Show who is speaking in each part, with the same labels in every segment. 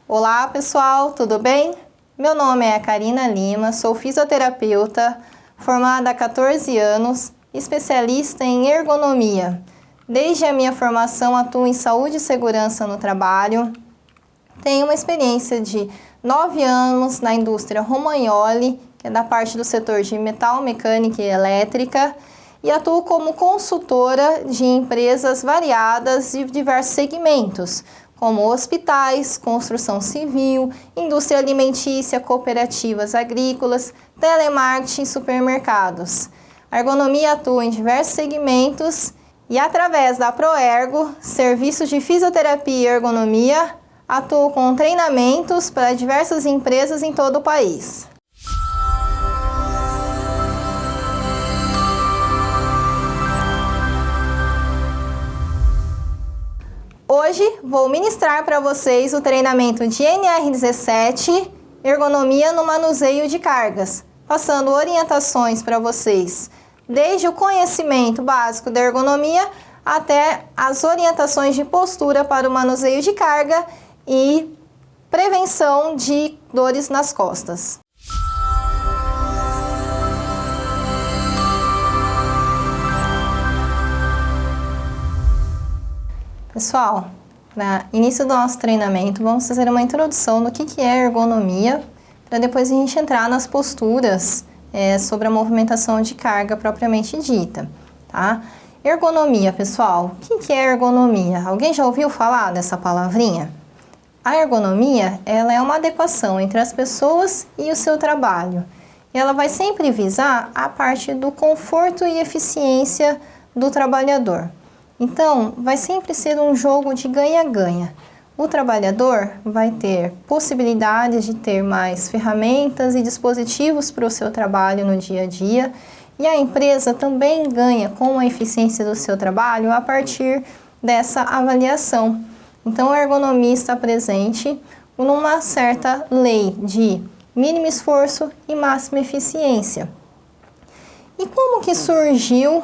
Speaker 1: Olá pessoal, tudo bem? Meu nome é Karina Lima, sou fisioterapeuta, formada há 14 anos, especialista em ergonomia. Desde a minha formação atuo em saúde e segurança no trabalho. Tenho uma experiência de 9 anos na indústria Romagnoli, que é da parte do setor de metal, mecânica e elétrica, e atuo como consultora de empresas variadas de diversos segmentos, como hospitais, construção civil, indústria alimentícia, cooperativas agrícolas, telemarketing e supermercados. A ergonomia atua em diversos segmentos e, através da Proergo, serviços de fisioterapia e ergonomia, atuo com treinamentos para diversas empresas em todo o país. Hoje vou ministrar para vocês o treinamento de NR17, Ergonomia no Manuseio de Cargas, passando orientações para vocês, desde o conhecimento básico da ergonomia até as orientações de postura para o manuseio de carga e prevenção de dores nas costas. Pessoal, para início do nosso treinamento, vamos fazer uma introdução do que é ergonomia, para depois a gente entrar nas posturas sobre a movimentação de carga propriamente dita, tá? Ergonomia, pessoal, o que é ergonomia? Alguém já ouviu falar dessa palavrinha? A ergonomia, ela é uma adequação entre as pessoas e o seu trabalho. E ela vai sempre visar a parte do conforto e eficiência do trabalhador. Então, vai sempre ser um jogo de ganha-ganha. O trabalhador vai ter possibilidades de ter mais ferramentas e dispositivos para o seu trabalho no dia a dia, e a empresa também ganha com a eficiência do seu trabalho a partir dessa avaliação. Então, a ergonomia está presente numa certa lei de mínimo esforço e máxima eficiência. E como que surgiu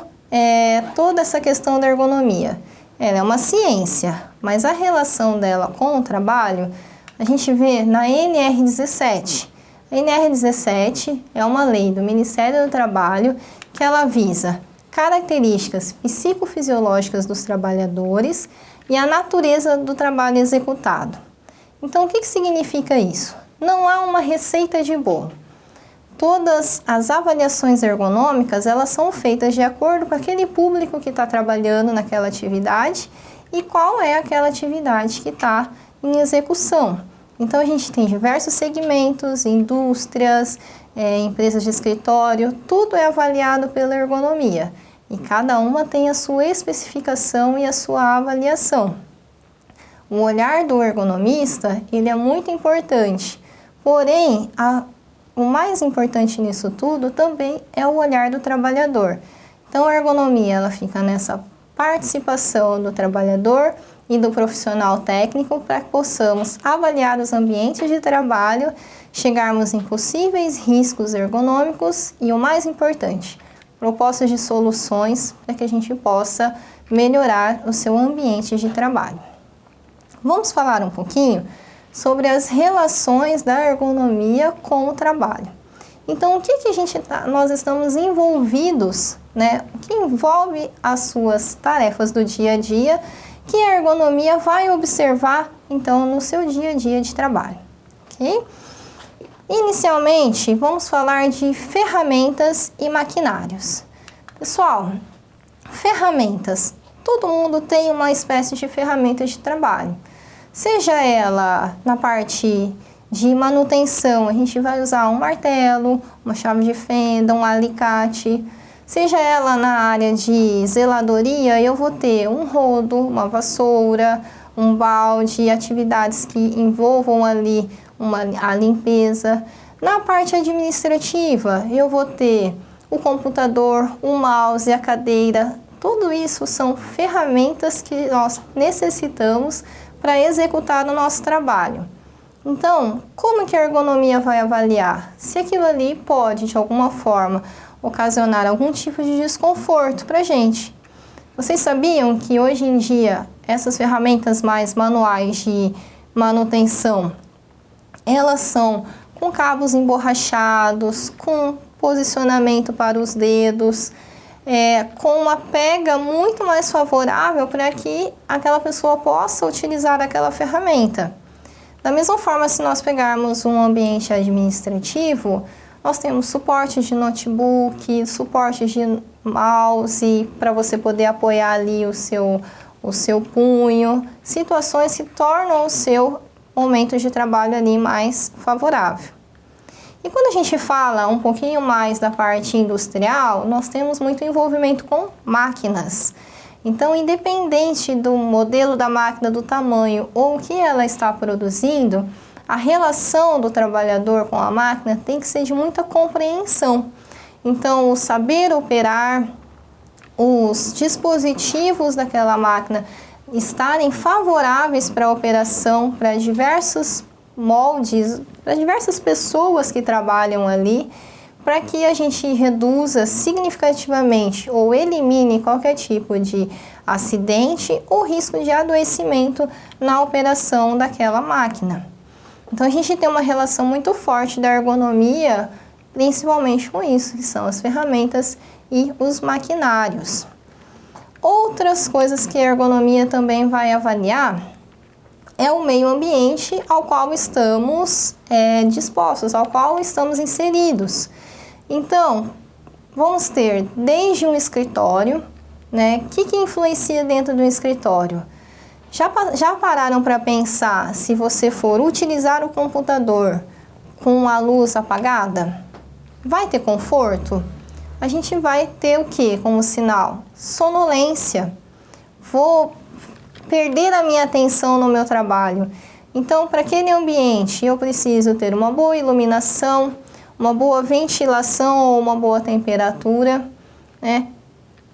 Speaker 1: toda essa questão da ergonomia? Ela é uma ciência, mas a relação dela com o trabalho a gente vê na NR17. A NR17 é uma lei do Ministério do Trabalho que ela visa características psicofisiológicas dos trabalhadores e a natureza do trabalho executado. Então, o que significa isso? Não há uma receita de bolo. Todas as avaliações ergonômicas, elas são feitas de acordo com aquele público que está trabalhando naquela atividade e qual é aquela atividade que está em execução. Então, a gente tem diversos segmentos, indústrias, empresas de escritório, tudo é avaliado pela ergonomia e cada uma tem a sua especificação e a sua avaliação. O olhar do ergonomista, ele é muito importante, porém, o mais importante nisso tudo também é o olhar do trabalhador. Então, a ergonomia ela fica nessa participação do trabalhador e do profissional técnico para que possamos avaliar os ambientes de trabalho, chegarmos em possíveis riscos ergonômicos e, o mais importante, propostas de soluções para que a gente possa melhorar o seu ambiente de trabalho. Vamos falar um pouquinho sobre as relações da ergonomia com o trabalho. Então, o que nós estamos envolvidos, né? O que envolve as suas tarefas do dia a dia, que a ergonomia vai observar, então, no seu dia a dia de trabalho, ok? Inicialmente, vamos falar de ferramentas e maquinários. Pessoal, ferramentas. Todo mundo tem uma espécie de ferramenta de trabalho. Seja ela na parte de manutenção, a gente vai usar um martelo, uma chave de fenda, um alicate. Seja ela na área de zeladoria, eu vou ter um rodo, uma vassoura, um balde, atividades que envolvam ali a limpeza. Na parte administrativa, eu vou ter o computador, o mouse, a cadeira. Tudo isso são ferramentas que nós necessitamos para executar o nosso trabalho. Então, como que a ergonomia vai avaliar? Se aquilo ali pode, de alguma forma, ocasionar algum tipo de desconforto para a gente. Vocês sabiam que hoje em dia essas ferramentas mais manuais de manutenção, elas são com cabos emborrachados, com posicionamento para os dedos, com uma pega muito mais favorável para que aquela pessoa possa utilizar aquela ferramenta. Da mesma forma, se nós pegarmos um ambiente administrativo, nós temos suporte de notebook, suporte de mouse para você poder apoiar ali o seu punho, situações que tornam o seu momento de trabalho ali mais favorável. E quando a gente fala um pouquinho mais da parte industrial, nós temos muito envolvimento com máquinas. Então, independente do modelo da máquina, do tamanho ou o que ela está produzindo, a relação do trabalhador com a máquina tem que ser de muita compreensão. Então, o saber operar, os dispositivos daquela máquina estarem favoráveis para a operação, para diversos moldes, para diversas pessoas que trabalham ali, para que a gente reduza significativamente ou elimine qualquer tipo de acidente ou risco de adoecimento na operação daquela máquina. Então, a gente tem uma relação muito forte da ergonomia, principalmente com isso, que são as ferramentas e os maquinários. Outras coisas que a ergonomia também vai avaliar é o meio ambiente ao qual estamos dispostos, ao qual estamos inseridos. Então, vamos ter desde um escritório, né? O que influencia dentro do escritório? Já pararam para pensar se você for utilizar o computador com a luz apagada? Vai ter conforto? A gente vai ter o que como sinal? Sonolência. Vou perder a minha atenção no meu trabalho. Então, para aquele ambiente, eu preciso ter uma boa iluminação, uma boa ventilação ou uma boa temperatura, né?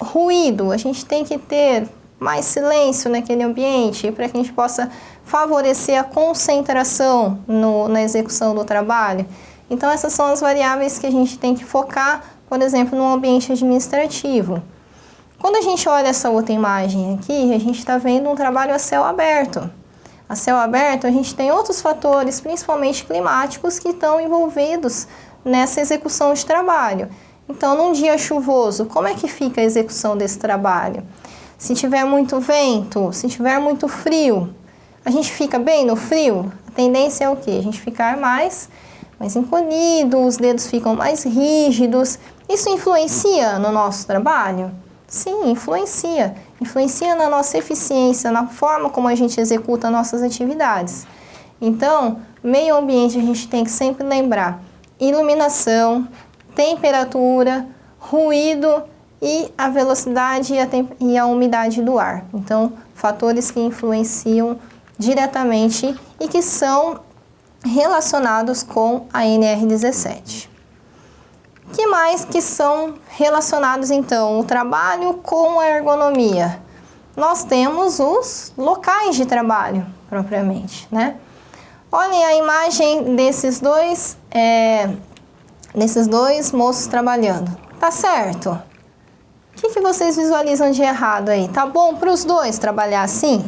Speaker 1: Ruído, a gente tem que ter mais silêncio naquele ambiente para que a gente possa favorecer a concentração na execução do trabalho. Então, essas são as variáveis que a gente tem que focar, por exemplo, no ambiente administrativo. Quando a gente olha essa outra imagem aqui, a gente está vendo um trabalho a céu aberto. A céu aberto, a gente tem outros fatores, principalmente climáticos, que estão envolvidos nessa execução de trabalho. Então, num dia chuvoso, como é que fica a execução desse trabalho? Se tiver muito vento, se tiver muito frio, a gente fica bem no frio? A tendência é o quê? A gente ficar mais encolhido, os dedos ficam mais rígidos. Isso influencia no nosso trabalho? Sim, influencia. Influencia na nossa eficiência, na forma como a gente executa nossas atividades. Então, meio ambiente a gente tem que sempre lembrar: iluminação, temperatura, ruído e a velocidade e a umidade do ar. Então, fatores que influenciam diretamente e que são relacionados com a NR17. Que mais que são relacionados, então, o trabalho com a ergonomia? Nós temos os locais de trabalho, propriamente, né? Olhem a imagem desses dois moços trabalhando. Tá certo? O que vocês visualizam de errado aí? Tá bom para os dois trabalhar assim?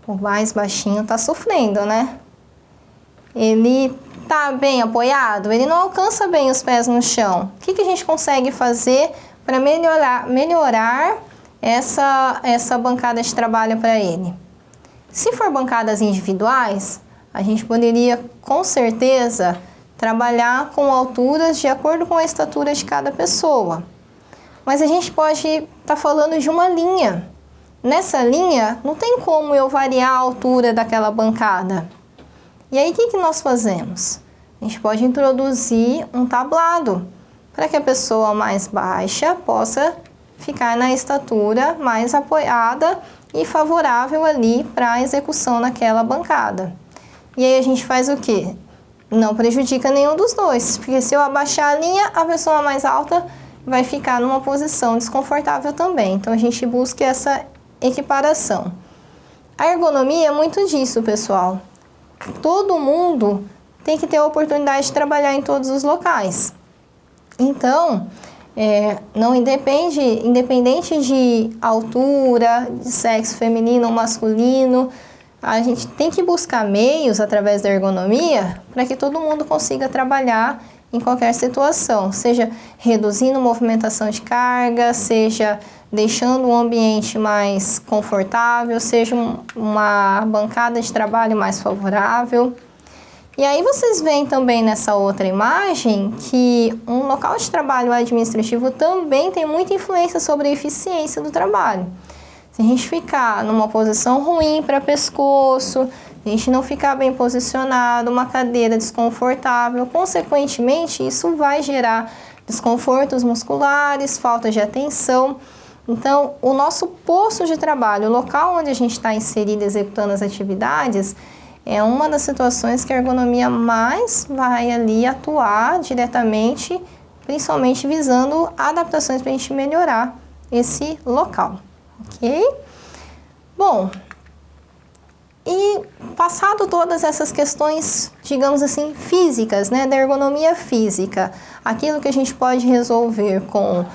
Speaker 1: O mais baixinho tá sofrendo, né? Ele tá bem apoiado, ele não alcança bem os pés no chão. O que a gente consegue fazer para melhorar essa bancada de trabalho para ele? Se for bancadas individuais, a gente poderia, com certeza, trabalhar com alturas de acordo com a estatura de cada pessoa. Mas a gente pode estar falando de uma linha. Nessa linha, não tem como eu variar a altura daquela bancada. E aí, o que nós fazemos? A gente pode introduzir um tablado para que a pessoa mais baixa possa ficar na estatura mais apoiada e favorável ali para a execução naquela bancada. E aí a gente faz o quê? Não prejudica nenhum dos dois, porque se eu abaixar a linha, a pessoa mais alta vai ficar numa posição desconfortável também. Então, a gente busca essa equiparação. A ergonomia é muito disso, pessoal. Todo mundo tem que ter a oportunidade de trabalhar em todos os locais. Então, não independente de altura, de sexo feminino ou masculino, a gente tem que buscar meios através da ergonomia para que todo mundo consiga trabalhar em qualquer situação, seja reduzindo a movimentação de carga, seja deixando o ambiente mais confortável, seja uma bancada de trabalho mais favorável. E aí vocês veem também nessa outra imagem que um local de trabalho administrativo também tem muita influência sobre a eficiência do trabalho. Se a gente ficar numa posição ruim para pescoço, a gente não ficar bem posicionado, uma cadeira desconfortável, consequentemente isso vai gerar desconfortos musculares, falta de atenção. Então, o nosso posto de trabalho, o local onde a gente está inserido executando as atividades, é uma das situações que a ergonomia mais vai ali atuar diretamente, principalmente visando adaptações para a gente melhorar esse local, ok? Bom, e passado todas essas questões, digamos assim, físicas, né, da ergonomia física, aquilo que a gente pode resolver com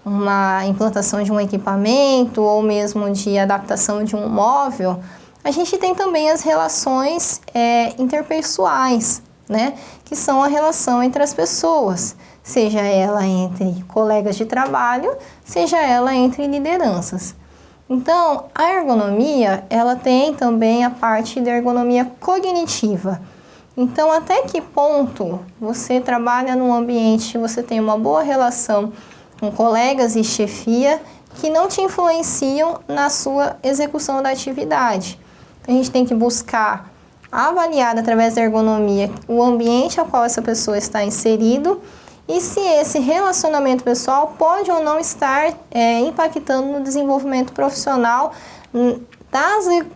Speaker 1: uma implantação de um equipamento ou mesmo de adaptação de um móvel, a gente tem também as relações interpessoais, né, que são a relação entre as pessoas, seja ela entre colegas de trabalho, seja ela entre lideranças. Então, a ergonomia, ela tem também a parte da ergonomia cognitiva. Então, até que ponto você trabalha num ambiente, você tem uma boa relação com colegas e chefia que não te influenciam na sua execução da atividade. Então, a gente tem que buscar avaliar através da ergonomia o ambiente ao qual essa pessoa está inserido e se esse relacionamento pessoal pode ou não estar impactando no desenvolvimento profissional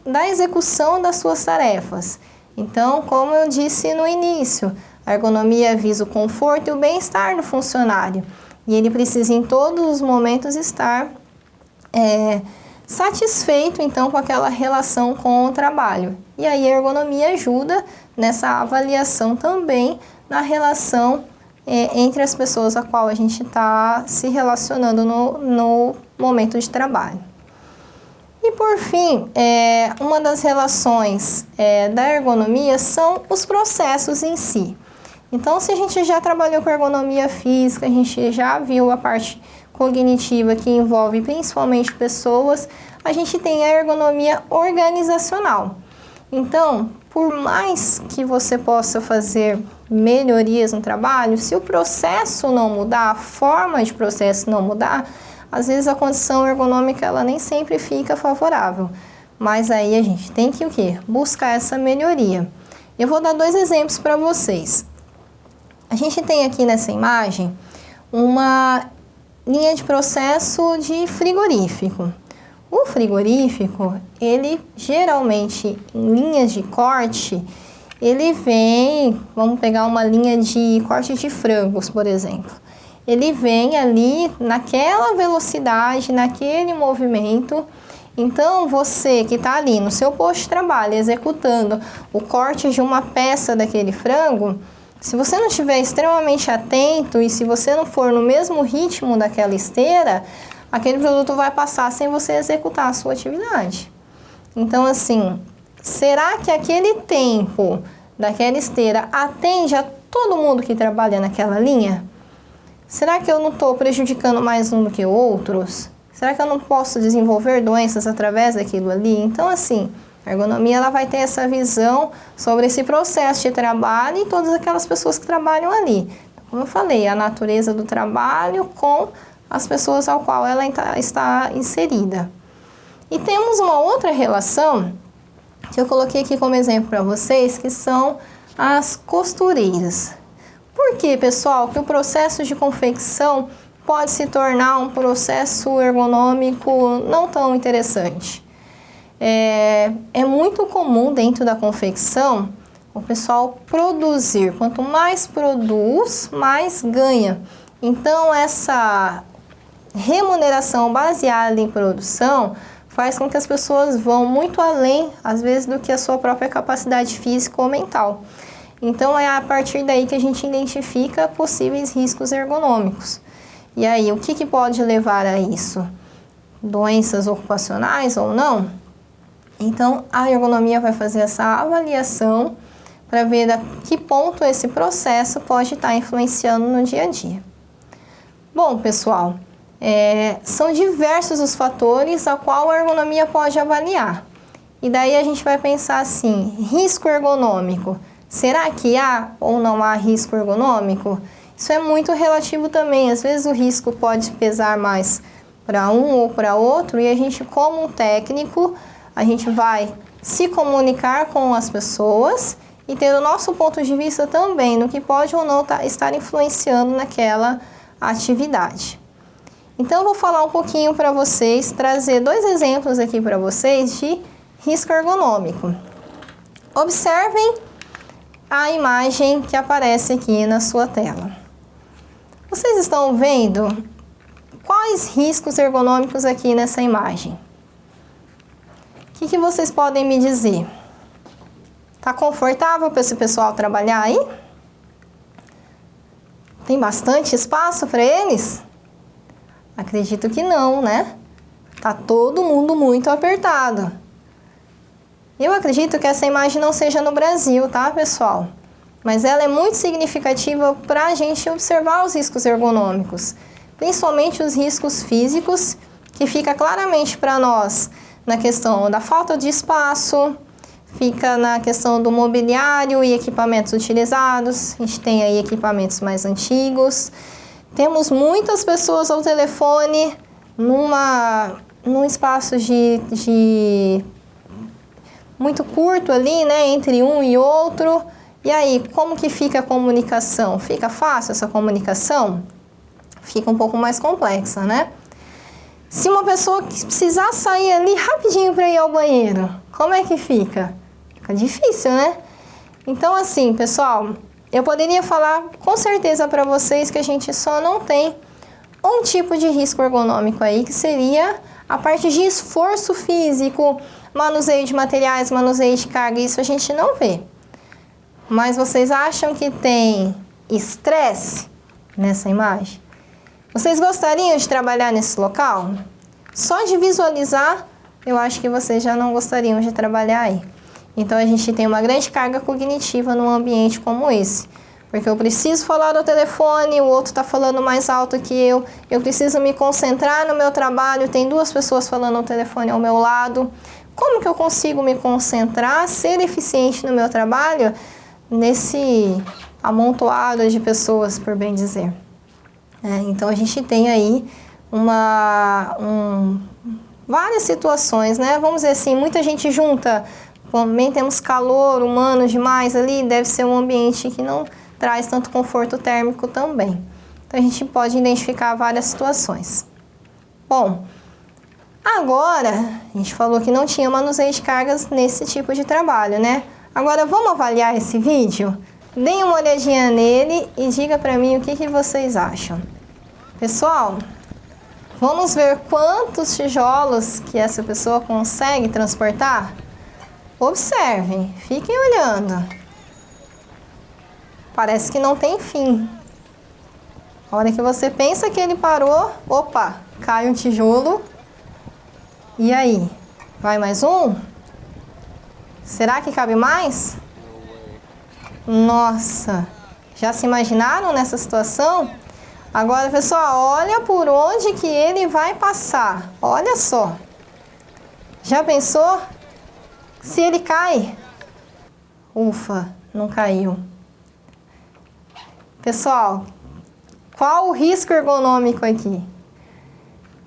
Speaker 1: da execução das suas tarefas. Então, como eu disse no início, a ergonomia visa o conforto e o bem-estar do funcionário. E ele precisa em todos os momentos estar satisfeito então com aquela relação com o trabalho. E aí a ergonomia ajuda nessa avaliação também na relação entre as pessoas a qual a gente está se relacionando no momento de trabalho. E por fim, uma das relações da ergonomia são os processos em si. Então, se a gente já trabalhou com ergonomia física, a gente já viu a parte cognitiva que envolve principalmente pessoas, a gente tem a ergonomia organizacional. Então, por mais que você possa fazer melhorias no trabalho, se o processo não mudar, a forma de processo não mudar, às vezes a condição ergonômica ela nem sempre fica favorável. Mas aí a gente tem que o quê? Buscar essa melhoria. Eu vou dar 2 exemplos para vocês. A gente tem aqui nessa imagem uma linha de processo de frigorífico. O frigorífico, ele geralmente em linhas de corte, ele vem, vamos pegar uma linha de corte de frangos, por exemplo. Ele vem ali naquela velocidade, naquele movimento. Então, você que está ali no seu posto de trabalho, executando o corte de uma peça daquele frango, se você não estiver extremamente atento e se você não for no mesmo ritmo daquela esteira, aquele produto vai passar sem você executar a sua atividade. Então, assim, será que aquele tempo daquela esteira atende a todo mundo que trabalha naquela linha? Será que eu não estou prejudicando mais um do que outros? Será que eu não posso desenvolver doenças através daquilo ali? Então, assim, a ergonomia ela vai ter essa visão sobre esse processo de trabalho e todas aquelas pessoas que trabalham ali. Então, como eu falei, a natureza do trabalho com as pessoas ao qual ela está inserida. E temos uma outra relação que eu coloquei aqui como exemplo para vocês, que são as costureiras. Por que, pessoal, que o processo de confecção pode se tornar um processo ergonômico não tão interessante? É muito comum dentro da confecção o pessoal produzir. Quanto mais produz, mais ganha. Então, essa remuneração baseada em produção faz com que as pessoas vão muito além, às vezes, do que a sua própria capacidade física ou mental. Então, é a partir daí que a gente identifica possíveis riscos ergonômicos. E aí, o que pode levar a isso? Doenças ocupacionais ou não? Então, a ergonomia vai fazer essa avaliação para ver a que ponto esse processo pode estar influenciando no dia a dia. Bom, pessoal, são diversos os fatores a qual a ergonomia pode avaliar. E daí a gente vai pensar assim, risco ergonômico. Será que há ou não há risco ergonômico? Isso é muito relativo também. Às vezes o risco pode pesar mais para um ou para outro e a gente, como um técnico, a gente vai se comunicar com as pessoas e ter o nosso ponto de vista também no que pode ou não estar influenciando naquela atividade. Então, eu vou falar um pouquinho para vocês, trazer 2 exemplos aqui para vocês de risco ergonômico. Observem a imagem que aparece aqui na sua tela. Vocês estão vendo quais riscos ergonômicos aqui nessa imagem? O que vocês podem me dizer? Tá confortável para esse pessoal trabalhar aí? Tem bastante espaço para eles? Acredito que não, né? Tá todo mundo muito apertado. Eu acredito que essa imagem não seja no Brasil, tá, pessoal? Mas ela é muito significativa para a gente observar os riscos ergonômicos, principalmente os riscos físicos, que fica claramente para nós na questão da falta de espaço, fica na questão do mobiliário e equipamentos utilizados. A gente tem aí equipamentos mais antigos. Temos muitas pessoas ao telefone num espaço de muito curto ali, né, entre um e outro. E aí, como que fica a comunicação? Fica fácil essa comunicação? Fica um pouco mais complexa, né? Se uma pessoa precisar sair ali rapidinho para ir ao banheiro, como é que fica? Fica difícil, né? Então, assim, pessoal, eu poderia falar com certeza para vocês que a gente só não tem um tipo de risco ergonômico aí, que seria a parte de esforço físico, manuseio de materiais, manuseio de carga, isso a gente não vê. Mas vocês acham que tem estresse nessa imagem? Vocês gostariam de trabalhar nesse local? Só de visualizar, eu acho que vocês já não gostariam de trabalhar aí. Então, a gente tem uma grande carga cognitiva num ambiente como esse. Porque eu preciso falar no telefone, o outro está falando mais alto que eu preciso me concentrar no meu trabalho, tem 2 pessoas falando no telefone ao meu lado. Como que eu consigo me concentrar, ser eficiente no meu trabalho nesse amontoado de pessoas, por bem dizer? Então, a gente tem aí várias situações, né? Vamos dizer assim, muita gente junta, também temos calor humano demais ali, deve ser um ambiente que não traz tanto conforto térmico também. Então, a gente pode identificar várias situações. Bom, agora, a gente falou que não tinha manuseio de cargas nesse tipo de trabalho, né? Agora, vamos avaliar esse vídeo? Deem uma olhadinha nele e diga para mim o que vocês acham. Pessoal, vamos ver quantos tijolos que essa pessoa consegue transportar? Observem, fiquem olhando. Parece que não tem fim. A hora que você pensa que ele parou, opa, cai um tijolo. E aí? Vai mais um? Será que cabe mais? Nossa, já se imaginaram nessa situação? Agora, pessoal, olha por onde que ele vai passar. Olha só. Já pensou? Se ele cai? Ufa, não caiu. Pessoal, qual o risco ergonômico aqui?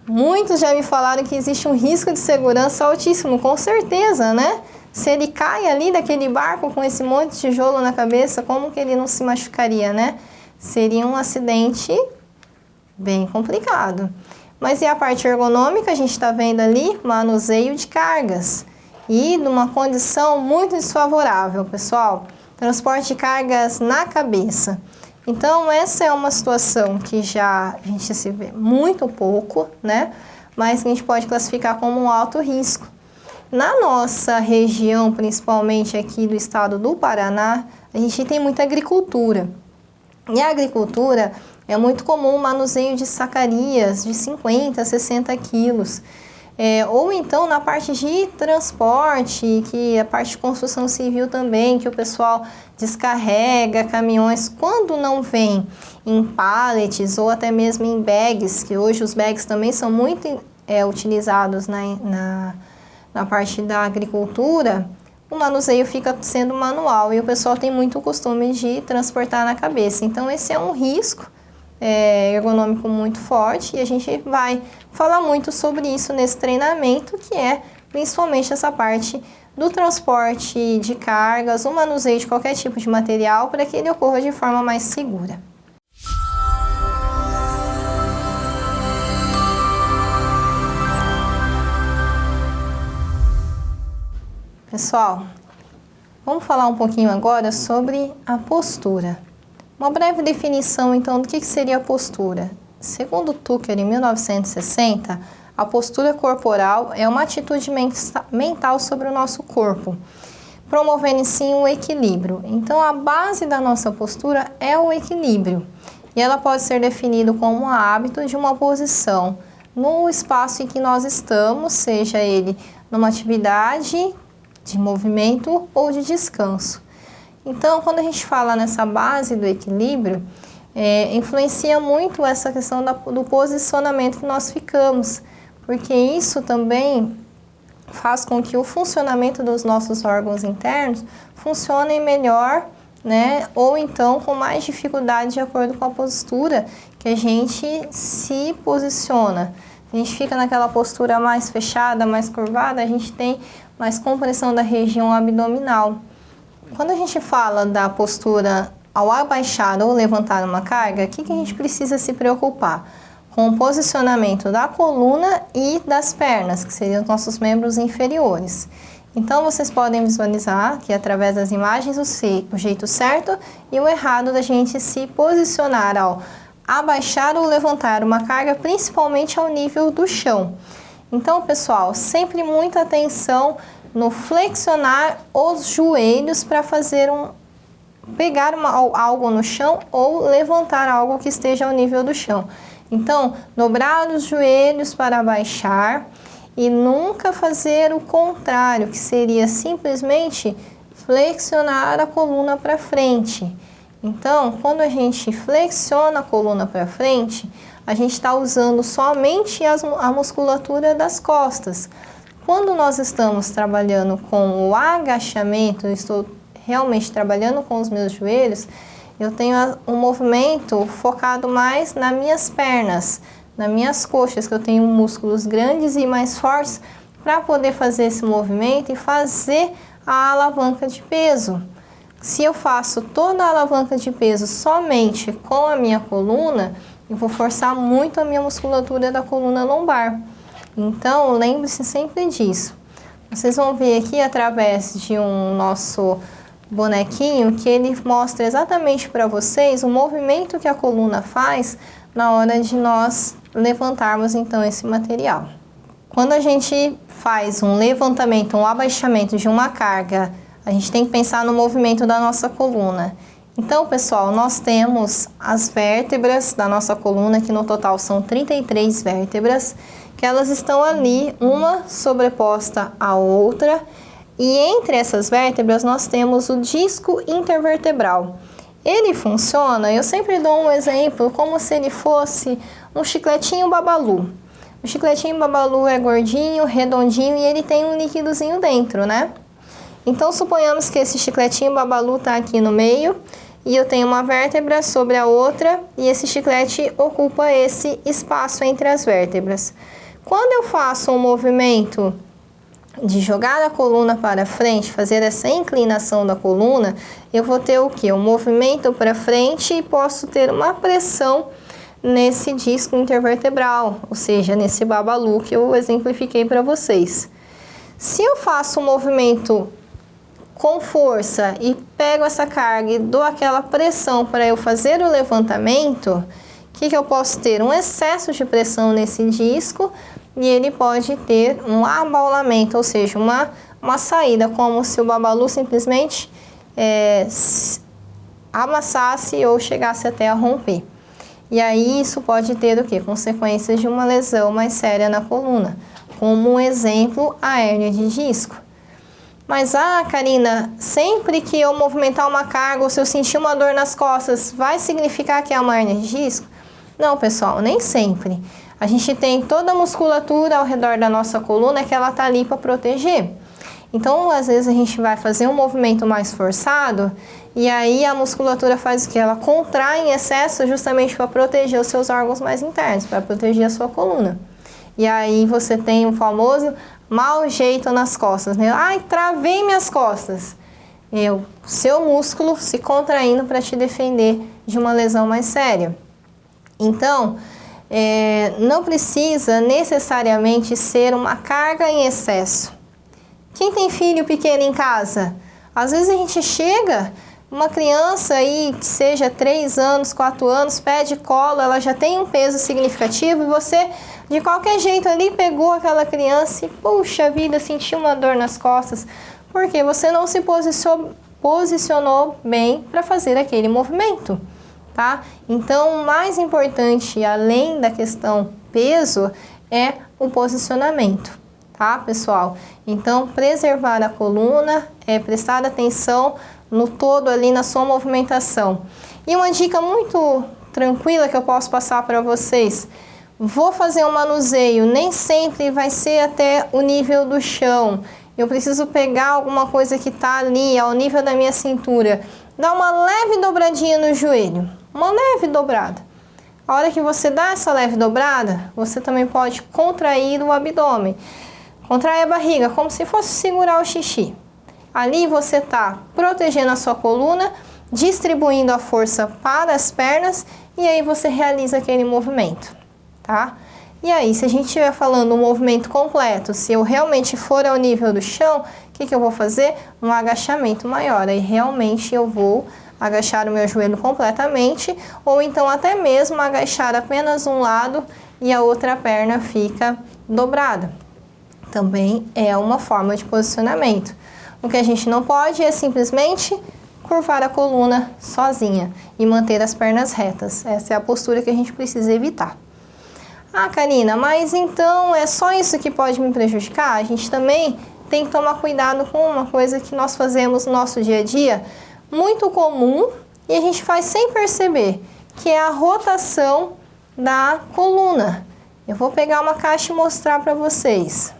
Speaker 1: Muitos já me falaram que existe um risco de segurança altíssimo, com certeza, né? Se ele cai ali daquele barco com esse monte de tijolo na cabeça, como que ele não se machucaria, né? Seria um acidente bem complicado. Mas e a parte ergonômica? A gente está vendo ali manuseio de cargas e numa condição muito desfavorável, pessoal. Transporte de cargas na cabeça. Então, essa é uma situação que já a gente se vê muito pouco, né? Mas que a gente pode classificar como um alto risco. Na nossa região, principalmente aqui do estado do Paraná, a gente tem muita agricultura. E a agricultura é muito comum o manuseio de sacarias de 50 a 60 quilos. Ou então na parte de transporte, que a parte de construção civil também, que o pessoal descarrega caminhões, quando não vem em pallets ou até mesmo em bags, que hoje os bags também são muito utilizados na parte da agricultura, o manuseio fica sendo manual e o pessoal tem muito costume de transportar na cabeça. Então esse é um risco ergonômico muito forte e a gente vai falar muito sobre isso nesse treinamento, que é principalmente essa parte do transporte de cargas, o manuseio de qualquer tipo de material para que ele ocorra de forma mais segura. Pessoal, vamos falar um pouquinho agora sobre a postura. Uma breve definição, então, do que seria a postura. Segundo Tucker, em 1960, a postura corporal é uma atitude mental sobre o nosso corpo, promovendo, sim, o equilíbrio. Então, a base da nossa postura é o equilíbrio, e ela pode ser definida como um hábito de uma posição no espaço em que nós estamos, seja ele numa atividade de movimento ou de descanso. Então, quando a gente fala nessa base do equilíbrio, influencia muito essa questão do posicionamento que nós ficamos, porque isso também faz com que o funcionamento dos nossos órgãos internos funcionem melhor, né? Ou então com mais dificuldade de acordo com a postura que a gente se posiciona. A gente fica naquela postura mais fechada, mais curvada, a gente tem mais compressão da região abdominal. Quando a gente fala da postura ao abaixar ou levantar uma carga, o que a gente precisa se preocupar? Com o posicionamento da coluna e das pernas, que seriam os nossos membros inferiores. Então, vocês podem visualizar que através das imagens o jeito certo e o errado da gente se posicionar ao abaixar ou levantar uma carga, principalmente ao nível do chão. Então, pessoal, sempre muita atenção no flexionar os joelhos para fazer pegar algo no chão ou levantar algo que esteja ao nível do chão. Então, dobrar os joelhos para abaixar e nunca fazer o contrário, que seria simplesmente flexionar a coluna para frente. Então, quando a gente flexiona a coluna para frente, a gente está usando somente a musculatura das costas. Quando nós estamos trabalhando com o agachamento, eu estou realmente trabalhando com os meus joelhos, eu tenho um movimento focado mais nas minhas pernas, nas minhas coxas, que eu tenho músculos grandes e mais fortes para poder fazer esse movimento e fazer a alavanca de peso. Se eu faço toda a alavanca de peso somente com a minha coluna, eu vou forçar muito a minha musculatura da coluna lombar. Então, lembre-se sempre disso. Vocês vão ver aqui através de nosso bonequinho que ele mostra exatamente para vocês o movimento que a coluna faz na hora de nós levantarmos então esse material. Quando a gente faz um levantamento, um abaixamento de uma carga, a gente tem que pensar no movimento da nossa coluna. Então, pessoal, nós temos as vértebras da nossa coluna, que no total são 33 vértebras, que elas estão ali, uma sobreposta à outra, e entre essas vértebras nós temos o disco intervertebral. Ele funciona, eu sempre dou um exemplo, como se ele fosse um chicletinho babalu. O chicletinho babalu é gordinho, redondinho e ele tem um líquidozinho dentro, né? Então, suponhamos que esse chicletinho babalu está aqui no meio e eu tenho uma vértebra sobre a outra e esse chiclete ocupa esse espaço entre as vértebras. Quando eu faço um movimento de jogar a coluna para frente, fazer essa inclinação da coluna, eu vou ter o quê? Um movimento para frente e posso ter uma pressão nesse disco intervertebral, ou seja, nesse babalu que eu exemplifiquei para vocês. Se eu faço um movimento com força e pego essa carga e dou aquela pressão para eu fazer o levantamento, o que eu posso ter? Um excesso de pressão nesse disco e ele pode ter um abaulamento, ou seja, uma saída, como se o babalu simplesmente amassasse ou chegasse até a romper. E aí isso pode ter o quê? Consequências de uma lesão mais séria na coluna. como um exemplo, a hérnia de disco. Mas, Karina, sempre que eu movimentar uma carga ou se eu sentir uma dor nas costas, vai significar que é uma hérnia de disco? Não, pessoal, nem sempre. A gente tem toda a musculatura ao redor da nossa coluna que ela tá ali para proteger. Então, às vezes a gente vai fazer um movimento mais forçado e aí a musculatura faz o quê? Ela contrai em excesso justamente para proteger os seus órgãos mais internos, para proteger a sua coluna. E aí você tem o famoso mau jeito nas costas, né? Ai, travei minhas costas. Seu músculo se contraindo para te defender de uma lesão mais séria. Então, não precisa necessariamente ser uma carga em excesso. Quem tem filho pequeno em casa? Às vezes a gente chega, uma criança aí que seja 3 anos, 4 anos, pede colo, ela já tem um peso significativo e você, de qualquer jeito ali, pegou aquela criança e, puxa vida, sentiu uma dor nas costas, porque você não se posicionou bem para fazer aquele movimento, tá? Então, o mais importante, além da questão peso, é o posicionamento, tá, pessoal? Então, preservar a coluna é prestar atenção no todo ali na sua movimentação. E uma dica muito tranquila que eu posso passar para vocês: vou fazer um manuseio, nem sempre vai ser até o nível do chão. Eu preciso pegar alguma coisa que está ali ao nível da minha cintura. Dá uma leve dobradinha no joelho, uma leve dobrada. A hora que você dá essa leve dobrada, você também pode contrair o abdômen. Contrai a barriga, como se fosse segurar o xixi. Ali você está protegendo a sua coluna, distribuindo a força para as pernas e aí você realiza aquele movimento, tá? E aí, se a gente estiver falando um movimento completo, se eu realmente for ao nível do chão, o que eu vou fazer? Um agachamento maior. Aí realmente eu vou agachar o meu joelho completamente ou então até mesmo agachar apenas um lado e a outra perna fica dobrada. Também é uma forma de posicionamento. O que a gente não pode é simplesmente curvar a coluna sozinha e manter as pernas retas. Essa é a postura que a gente precisa evitar. Karina, mas então é só isso que pode me prejudicar? A gente também tem que tomar cuidado com uma coisa que nós fazemos no nosso dia a dia, muito comum, e a gente faz sem perceber, que é a rotação da coluna. Eu vou pegar uma caixa e mostrar para vocês.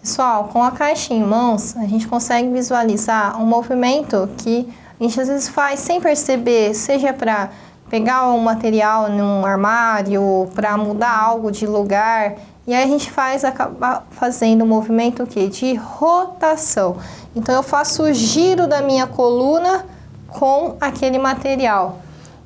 Speaker 1: Pessoal, com a caixa em mãos, a gente consegue visualizar um movimento que a gente às vezes faz sem perceber, seja para pegar um material num armário, para mudar algo de lugar, e aí a gente acaba fazendo um movimento de rotação. Então eu faço o giro da minha coluna com aquele material.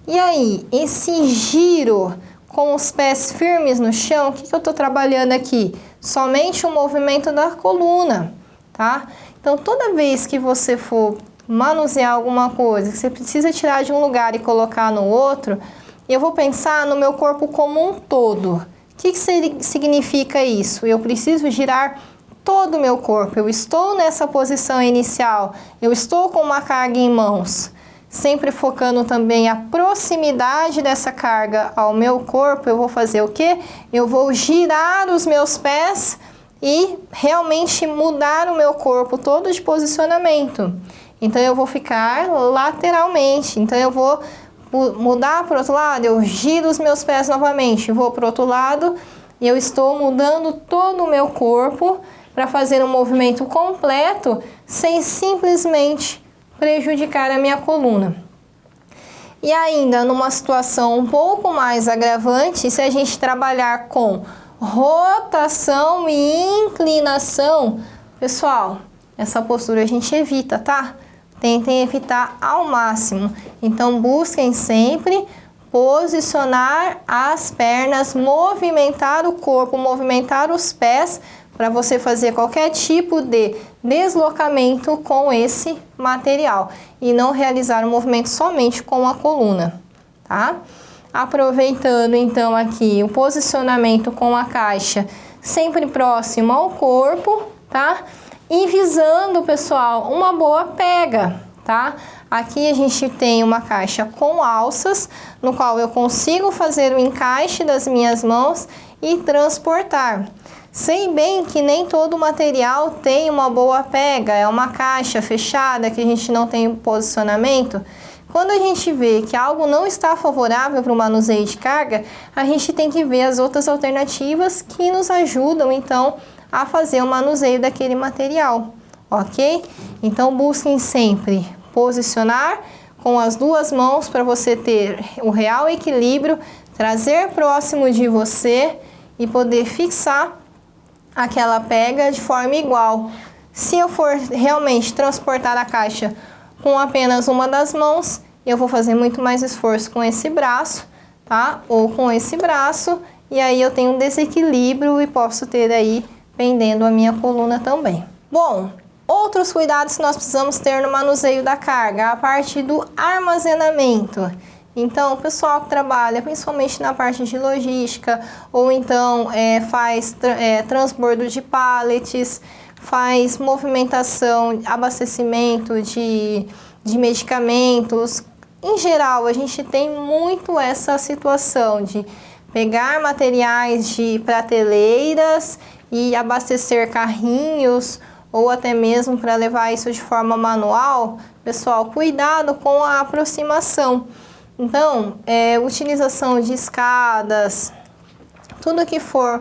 Speaker 1: E aí, esse giro com os pés firmes no chão, o que eu estou trabalhando aqui? Somente o movimento da coluna, tá? Então, toda vez que você for manusear alguma coisa, que você precisa tirar de um lugar e colocar no outro, eu vou pensar no meu corpo como um todo. O que significa isso? Eu preciso girar todo o meu corpo. Eu estou nessa posição inicial, eu estou com uma carga em mãos, sempre focando também a proximidade dessa carga ao meu corpo. Eu vou fazer o quê? Eu vou girar os meus pés e realmente mudar o meu corpo todo de posicionamento. Então eu vou ficar lateralmente, então eu vou mudar para o outro lado, eu giro os meus pés novamente, vou para o outro lado e eu estou mudando todo o meu corpo para fazer um movimento completo sem simplesmente prejudicar a minha coluna. E ainda numa situação um pouco mais agravante, se a gente trabalhar com rotação e inclinação, pessoal, essa postura a gente evita, tá? Tentem evitar ao máximo. Então busquem sempre posicionar as pernas, movimentar o corpo, movimentar os pés para você fazer qualquer tipo de deslocamento com esse material e não realizar o movimento somente com a coluna, tá? Aproveitando então aqui o posicionamento com a caixa sempre próximo ao corpo, tá? E visando, pessoal, uma boa pega, tá? Aqui a gente tem uma caixa com alças, no qual eu consigo fazer o encaixe das minhas mãos e transportar. Sei bem que nem todo material tem uma boa pega, é uma caixa fechada que a gente não tem posicionamento. Quando a gente vê que algo não está favorável para o manuseio de carga, a gente tem que ver as outras alternativas que nos ajudam, então, a fazer o manuseio daquele material, ok? Então, busquem sempre posicionar com as duas mãos para você ter o real equilíbrio, trazer próximo de você e poder fixar aquela pega de forma igual. Se eu for realmente transportar a caixa com apenas uma das mãos, eu vou fazer muito mais esforço com esse braço, tá? Ou com esse braço, e aí eu tenho um desequilíbrio e posso ter aí pendendo a minha coluna também. Bom, outros cuidados que nós precisamos ter no manuseio da carga, a parte do armazenamento. Então, o pessoal que trabalha principalmente na parte de logística, ou então faz transbordo de pallets, faz movimentação, abastecimento de medicamentos. Em geral, a gente tem muito essa situação de pegar materiais de prateleiras e abastecer carrinhos, ou até mesmo para levar isso de forma manual. Pessoal, cuidado com a aproximação. Então, utilização de escadas, tudo que for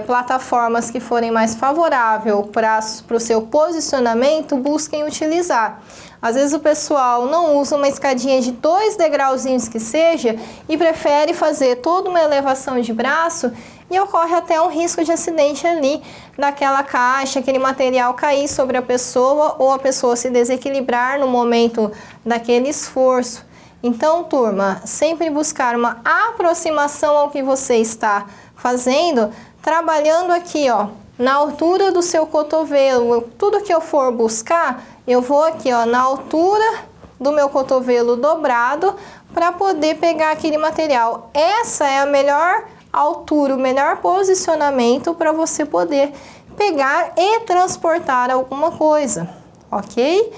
Speaker 1: plataformas que forem mais favoráveis para o seu posicionamento, busquem utilizar. Às vezes o pessoal não usa uma escadinha de 2 degrauzinhos que seja e prefere fazer toda uma elevação de braço e ocorre até um risco de acidente ali daquela caixa, aquele material cair sobre a pessoa ou a pessoa se desequilibrar no momento daquele esforço. Então, turma, sempre buscar uma aproximação ao que você está fazendo, trabalhando aqui, ó, na altura do seu cotovelo. Tudo que eu for buscar, eu vou aqui, ó, na altura do meu cotovelo dobrado para poder pegar aquele material. Essa é a melhor altura, o melhor posicionamento para você poder pegar e transportar alguma coisa, ok?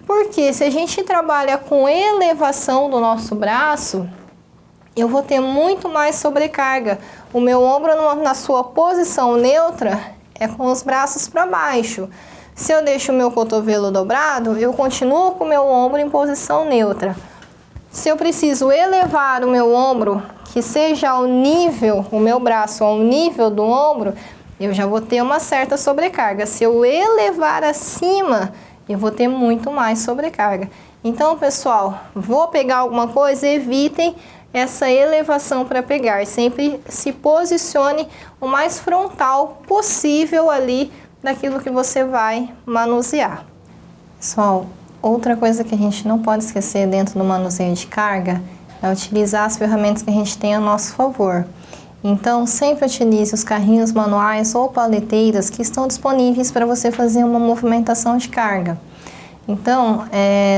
Speaker 1: Porque se a gente trabalha com elevação do nosso braço, eu vou ter muito mais sobrecarga. O meu ombro na sua posição neutra é com os braços para baixo. Se eu deixo o meu cotovelo dobrado, eu continuo com o meu ombro em posição neutra. Se eu preciso elevar o meu ombro, que seja ao nível, o meu braço ao nível do ombro, eu já vou ter uma certa sobrecarga. Se eu elevar acima, eu vou ter muito mais sobrecarga. Então, pessoal, vou pegar alguma coisa, evitem essa elevação para pegar. Sempre se posicione o mais frontal possível ali daquilo que você vai manusear. Pessoal, outra coisa que a gente não pode esquecer dentro do manuseio de carga é utilizar as ferramentas que a gente tem a nosso favor. Então, sempre utilize os carrinhos manuais ou paleteiras que estão disponíveis para você fazer uma movimentação de carga. Então,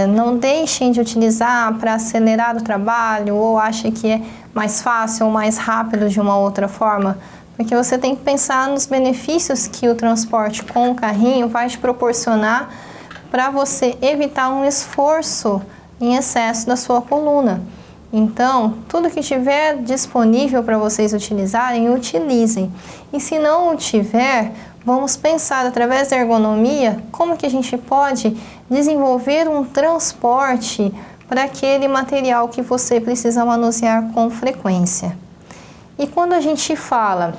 Speaker 1: não deixem de utilizar para acelerar o trabalho ou achem que é mais fácil ou mais rápido de uma outra forma, porque você tem que pensar nos benefícios que o transporte com o carrinho vai te proporcionar para você evitar um esforço em excesso da sua coluna. Então, tudo que tiver disponível para vocês utilizarem, utilizem. E se não tiver, vamos pensar através da ergonomia como que a gente pode desenvolver um transporte para aquele material que você precisa manusear com frequência. E quando a gente fala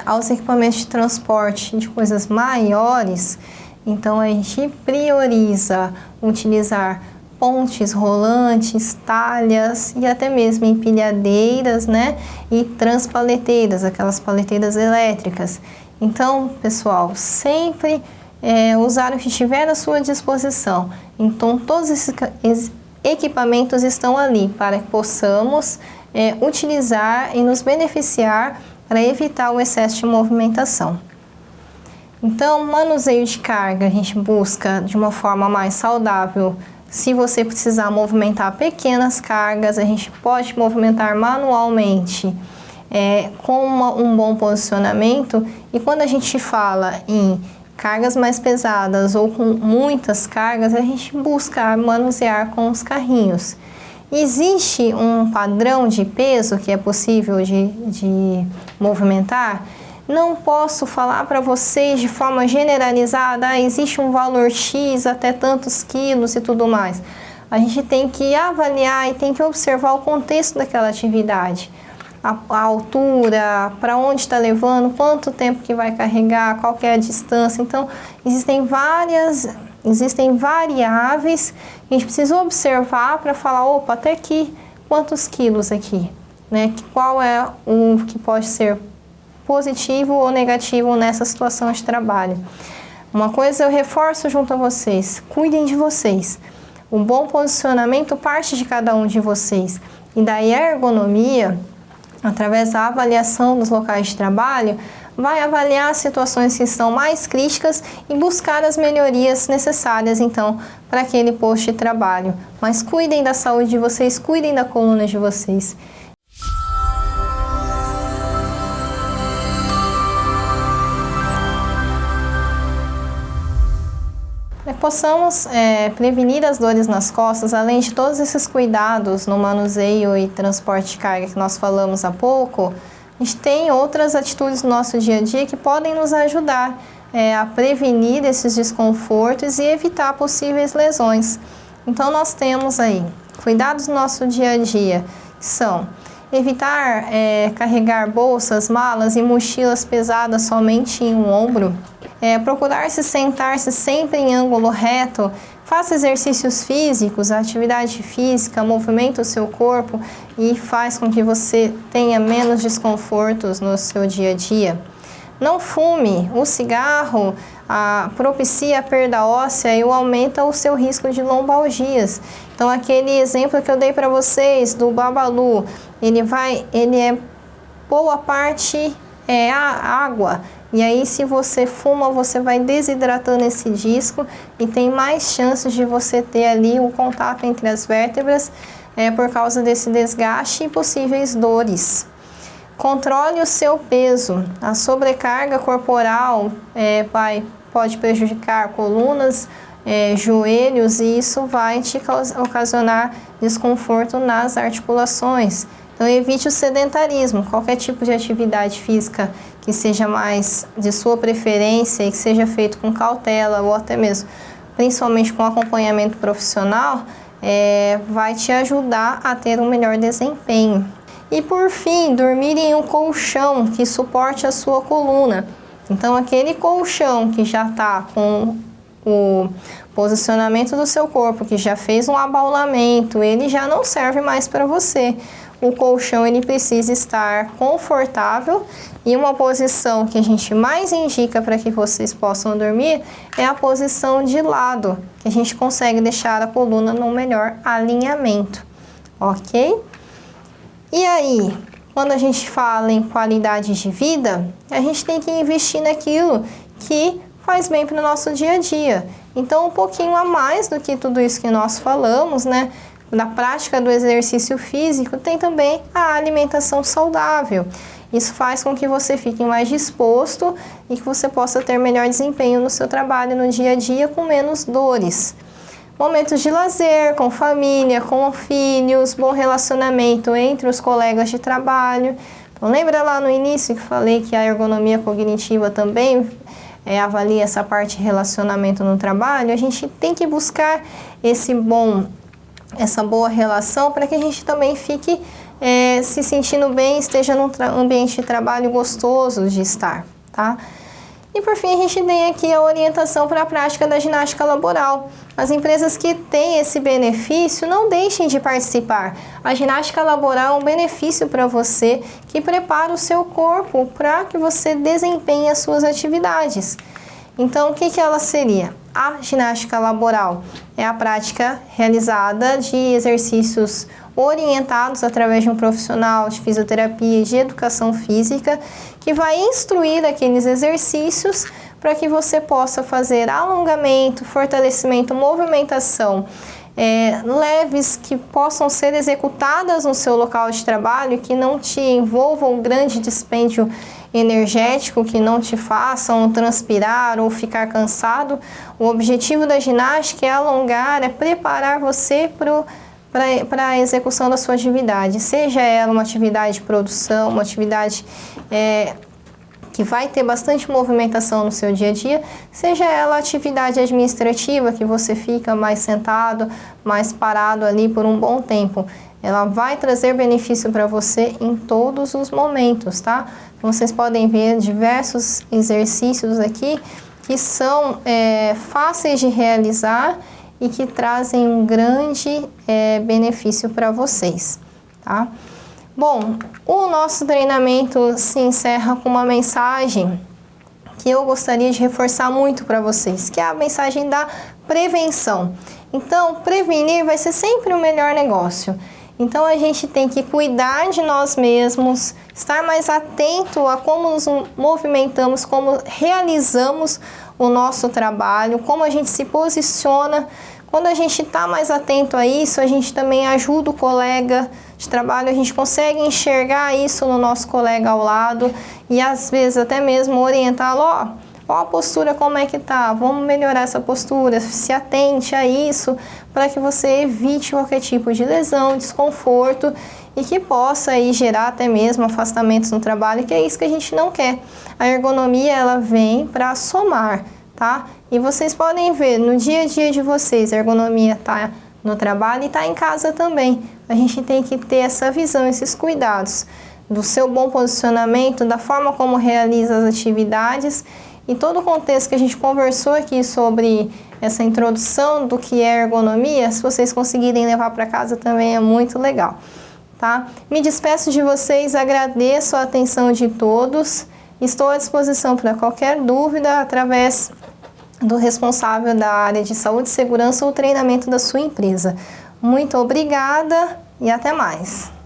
Speaker 1: aos equipamentos de transporte de coisas maiores, então a gente prioriza utilizar pontes rolantes, talhas e até mesmo empilhadeiras, né? E transpaleteiras, aquelas paleteiras elétricas. Então, pessoal, sempre usar o que estiver à sua disposição. Então, todos esses equipamentos estão ali para que possamos utilizar e nos beneficiar para evitar o excesso de movimentação. Então, manuseio de carga, a gente busca de uma forma mais saudável. Se você precisar movimentar pequenas cargas, a gente pode movimentar manualmente com um bom posicionamento. E quando a gente fala em cargas mais pesadas ou com muitas cargas, a gente busca manusear com os carrinhos. Existe um padrão de peso que é possível de movimentar? Não posso falar para vocês de forma generalizada, existe um valor X até tantos quilos e tudo mais. A gente tem que avaliar e tem que observar o contexto daquela atividade. A altura, para onde está levando, quanto tempo que vai carregar, qual que é a distância. Então, existem variáveis que a gente precisa observar para falar, opa, até aqui, quantos quilos aqui, né? Qual é o que pode ser positivo ou negativo nessa situação de trabalho. Uma coisa eu reforço junto a vocês, cuidem de vocês. O bom posicionamento parte de cada um de vocês. E daí a ergonomia, através da avaliação dos locais de trabalho, vai avaliar as situações que estão mais críticas e buscar as melhorias necessárias, então, para aquele posto de trabalho. Mas cuidem da saúde de vocês, cuidem da coluna de vocês. Possamos prevenir as dores nas costas, além de todos esses cuidados no manuseio e transporte de carga que nós falamos há pouco, a gente tem outras atitudes no nosso dia a dia que podem nos ajudar a prevenir esses desconfortos e evitar possíveis lesões. Então nós temos aí cuidados no nosso dia a dia, que são evitar carregar bolsas, malas e mochilas pesadas somente em um ombro. Procurar sentar-se sempre em ângulo reto, faça exercícios físicos, a atividade física, movimenta o seu corpo e faz com que você tenha menos desconfortos no seu dia a dia. Não fume, o cigarro propicia a perda óssea e aumenta o seu risco de lombalgias. Então aquele exemplo que eu dei para vocês do Babalu, ele é boa parte a água. E aí, se você fuma, você vai desidratando esse disco e tem mais chances de você ter ali o contato entre as vértebras por causa desse desgaste e possíveis dores. Controle o seu peso. A sobrecarga corporal pode prejudicar colunas, joelhos, e isso vai te ocasionar desconforto nas articulações. Então, evite o sedentarismo. Qualquer tipo de atividade física que seja mais de sua preferência e que seja feito com cautela ou até mesmo, principalmente com acompanhamento profissional, vai te ajudar a ter um melhor desempenho. E por fim, dormir em um colchão que suporte a sua coluna. Então, aquele colchão que já está com o posicionamento do seu corpo, que já fez um abaulamento, ele já não serve mais para você. O colchão ele precisa estar confortável e uma posição que a gente mais indica para que vocês possam dormir é a posição de lado, que a gente consegue deixar a coluna no melhor alinhamento, ok? E aí, quando a gente fala em qualidade de vida, a gente tem que investir naquilo que faz bem para o nosso dia a dia. Então, um pouquinho a mais do que tudo isso que nós falamos, né? Na prática do exercício físico, tem também a alimentação saudável. Isso faz com que você fique mais disposto e que você possa ter melhor desempenho no seu trabalho no dia a dia com menos dores. Momentos de lazer, com família, com filhos, bom relacionamento entre os colegas de trabalho. Então, lembra lá no início que falei que a ergonomia cognitiva também avalia essa parte de relacionamento no trabalho? A gente tem que buscar essa boa relação para que a gente também fique se sentindo bem, esteja num ambiente de trabalho gostoso de estar, tá? E por fim, a gente tem aqui a orientação para a prática da ginástica laboral. As empresas que têm esse benefício, não deixem de participar. A ginástica laboral é um benefício para você que prepara o seu corpo para que você desempenhe as suas atividades. Então, o que ela seria? A ginástica laboral é a prática realizada de exercícios orientados através de um profissional de fisioterapia e de educação física que vai instruir aqueles exercícios para que você possa fazer alongamento, fortalecimento, movimentação leves que possam ser executadas no seu local de trabalho, que não te envolvam um grande dispêndio energético, que não te façam transpirar ou ficar cansado. O objetivo da ginástica é alongar, é preparar você para a execução da sua atividade, seja ela uma atividade de produção, uma atividade que vai ter bastante movimentação no seu dia a dia, seja ela atividade administrativa, que você fica mais sentado, mais parado ali por um bom tempo. Ela vai trazer benefício para você em todos os momentos, tá? Vocês podem ver diversos exercícios aqui que são fáceis de realizar e que trazem um grande benefício para vocês, tá? Bom, o nosso treinamento se encerra com uma mensagem que eu gostaria de reforçar muito para vocês, que é a mensagem da prevenção. Então, prevenir vai ser sempre o melhor negócio. Então, a gente tem que cuidar de nós mesmos, estar mais atento a como nos movimentamos, como realizamos o nosso trabalho, como a gente se posiciona. Quando a gente está mais atento a isso, a gente também ajuda o colega de trabalho, a gente consegue enxergar isso no nosso colega ao lado e às vezes até mesmo orientá-lo, ó a postura como é que tá, vamos melhorar essa postura, se atente a isso para que você evite qualquer tipo de lesão, desconforto e que possa aí gerar até mesmo afastamentos no trabalho, que é isso que a gente não quer. A ergonomia ela vem para somar, tá? E vocês podem ver no dia a dia de vocês, a ergonomia tá no trabalho e tá em casa também. A gente tem que ter essa visão, esses cuidados do seu bom posicionamento, da forma como realiza as atividades e todo o contexto que a gente conversou aqui sobre essa introdução do que é ergonomia, se vocês conseguirem levar para casa também é muito legal, tá? Me despeço de vocês, agradeço a atenção de todos, estou à disposição para qualquer dúvida através do responsável da área de saúde e segurança ou treinamento da sua empresa. Muito obrigada e até mais!